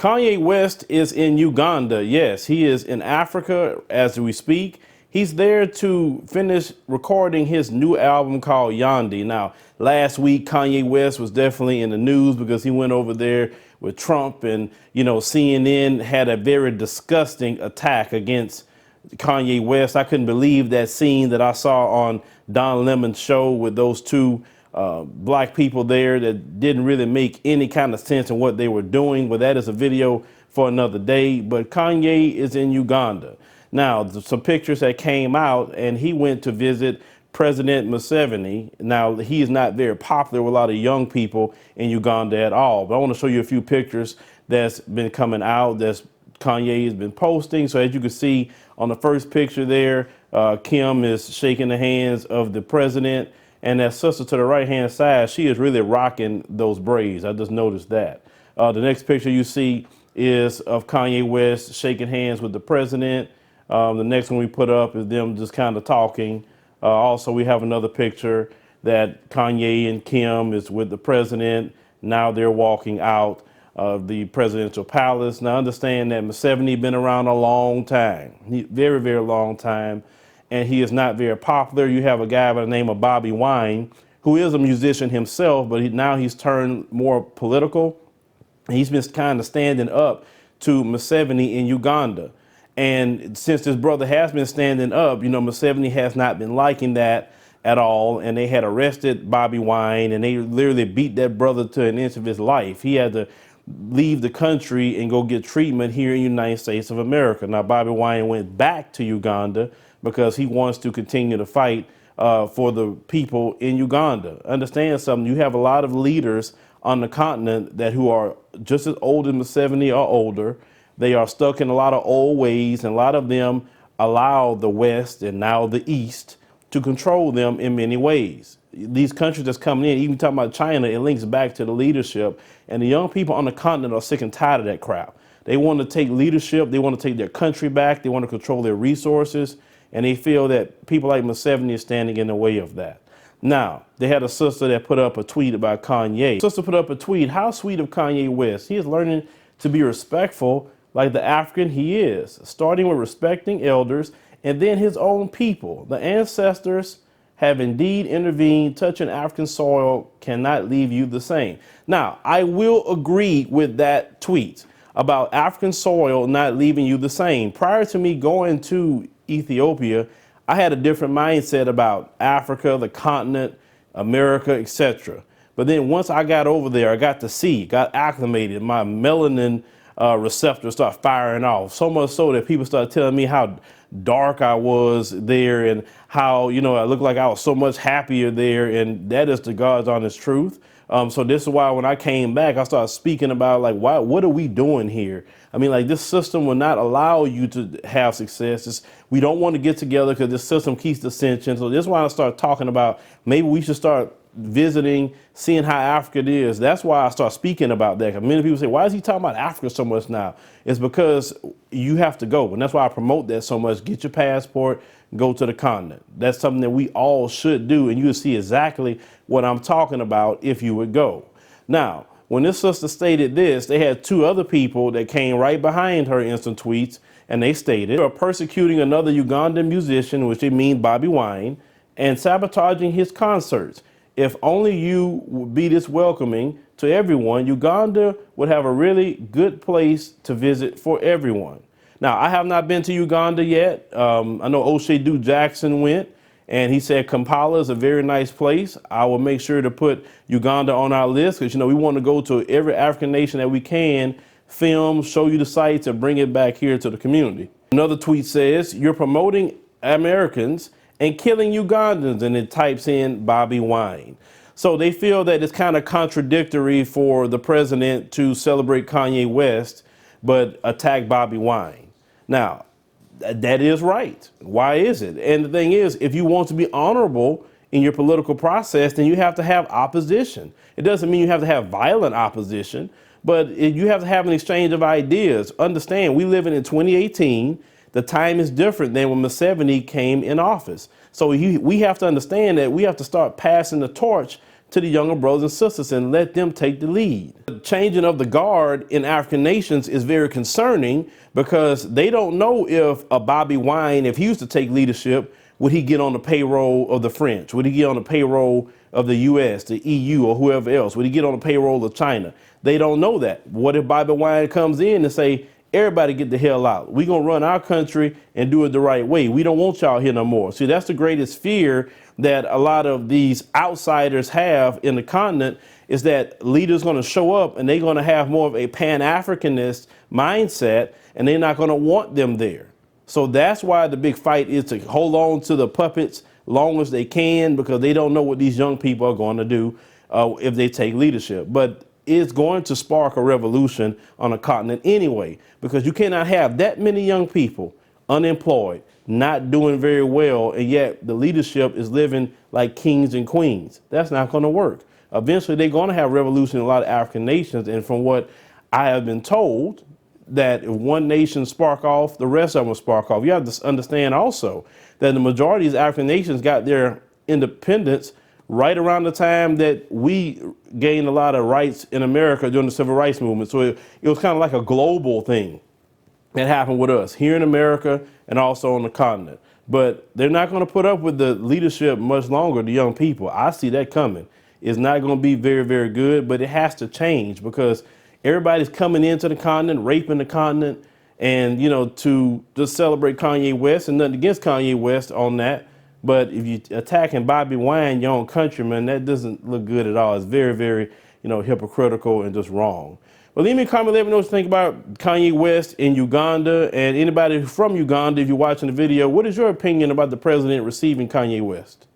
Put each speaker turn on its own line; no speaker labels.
Kanye West is in Uganda. Yes, he is in Africa as we speak. He's there to finish recording his new album called Yandhi. Now, last week, Kanye West was definitely in the news because he went over there with Trump, and, CNN had a very disgusting attack against Kanye West. I couldn't believe that scene that I saw on Don Lemon's show with those two black people there that didn't really make any kind of sense in what they were doing. But that is a video for another day. But Kanye is in Uganda. Now, some pictures that came out, and he went to visit President Museveni. Now, he is not very popular with a lot of young people in Uganda at all. But I want to show you a few pictures that's been coming out that's Kanye has been posting. So as you can see on the first picture there, Kim is shaking the hands of the president. And that sister to the right-hand side, she is really rocking those braids. I just noticed that. The next picture you see is of Kanye West shaking hands with the president. The next one we put up is them just kind of talking. Also, we have another picture that Kanye and Kim is with the president. Now they're walking out of the presidential palace. Now understand that Museveni been around a long time, very, very long time. And he is not very popular. You have a guy by the name of Bobby Wine, who is a musician himself, but now he's turned more political. He's been kind of standing up to Museveni in Uganda. And since this brother has been standing up, Museveni has not been liking that at all. And they had arrested Bobby Wine, and they literally beat that brother to an inch of his life. He had to leave the country and go get treatment here in the United States of America. Now, Bobby Wine went back to Uganda because he wants to continue to fight for the people in Uganda. Understand something, you have a lot of leaders on the continent who are just as old as Museveni or older. They are stuck in a lot of old ways, and a lot of them allow the West and now the East to control them in many ways. These countries that's coming in, even talking about China, it links back to the leadership. And the young people on the continent are sick and tired of that crap. They want to take leadership. They want to take their country back. They want to control their resources. And they feel that people like Museveni is standing in the way of that. Now, they had a sister that put up a tweet about Kanye. Sister put up a tweet, how sweet of Kanye West. He is learning to be respectful like the African he is, starting with respecting elders and then his own people. The ancestors have indeed intervened. Touching African soil cannot leave you the same. Now, I will agree with that tweet about African soil not leaving you the same. Prior to me going to Ethiopia, I had a different mindset about Africa, the continent, America, etc. But then once I got over there, I got to see, got acclimated, my melanin receptors start firing off. So much so that people started telling me how dark I was there and how, I looked like I was so much happier there. And that is the God's honest truth. So this is why when I came back, I started speaking about what are we doing here? I mean, this system will not allow you to have success. We don't want to get together because this system keeps dissension. So this is why I started talking about maybe we should start visiting, seeing how Africa is. That's why I start speaking about that. Many people say, why is he talking about Africa so much now? It's because you have to go. And that's why I promote that so much. Get your passport, go to the continent. That's something that we all should do. And you will see exactly what I'm talking about if you would go. Now, when this sister stated this, they had two other people that came right behind her instant tweets, and they stated, "Are persecuting another Ugandan musician," which they mean Bobby Wine, "and sabotaging his concerts. If only you would be this welcoming to everyone, Uganda would have a really good place to visit for everyone." Now, I have not been to Uganda yet. I know O'Shea Jackson went, and he said Kampala is a very nice place. I will make sure to put Uganda on our list because, we want to go to every African nation that we can, film, show you the sites, and bring it back here to the community. Another tweet says, "You're promoting Americans and killing Ugandans," and it types in Bobby Wine. So they feel that it's kind of contradictory for the president to celebrate Kanye West, but attack Bobby Wine. Now, that is right. Why is it? And the thing is, if you want to be honorable in your political process, then you have to have opposition. It doesn't mean you have to have violent opposition, but you have to have an exchange of ideas. Understand, we live in 2018. The time is different than when Museveni came in office. So we have to understand that we have to start passing the torch to the younger brothers and sisters and let them take the lead. The changing of the guard in African nations is very concerning because they don't know if a Bobby Wine, if he used to take leadership, would he get on the payroll of the French? Would he get on the payroll of the US, the EU, or whoever else? Would he get on the payroll of China? They don't know that. What if Bobby Wine comes in and say, everybody get the hell out. We're going to run our country and do it the right way. We don't want y'all here no more. See, that's the greatest fear that a lot of these outsiders have in the continent, is that leaders going to show up and they're going to have more of a Pan-Africanist mindset, and they're not going to want them there. So that's why the big fight is to hold on to the puppets long as they can, because they don't know what these young people are going to do if they take leadership. But it's going to spark a revolution on a continent anyway, because you cannot have that many young people unemployed, not doing very well, and yet the leadership is living like kings and queens. That's not going to work. Eventually, they're going to have revolution in a lot of African nations, and from what I have been told, that if one nation spark off, the rest of them will spark off. You have to understand also that the majority of these African nations got their independence right around the time that we gained a lot of rights in America during the civil rights movement. So it was kind of like a global thing that happened with us here in America and also on the continent. But they're not going to put up with the leadership much longer, the young people. I see that coming. It's not going to be very, very good, but it has to change because everybody's coming into the continent, raping the continent, and, you know, to just celebrate Kanye West, and nothing against Kanye West on that. But if you're attacking Bobby Wine, your own countryman, that doesn't look good at all. It's very, very, you know, hypocritical and just wrong. But leave me a comment, let me know what you think about Kanye West in Uganda, and anybody from Uganda, if you're watching the video, what is your opinion about the president receiving Kanye West?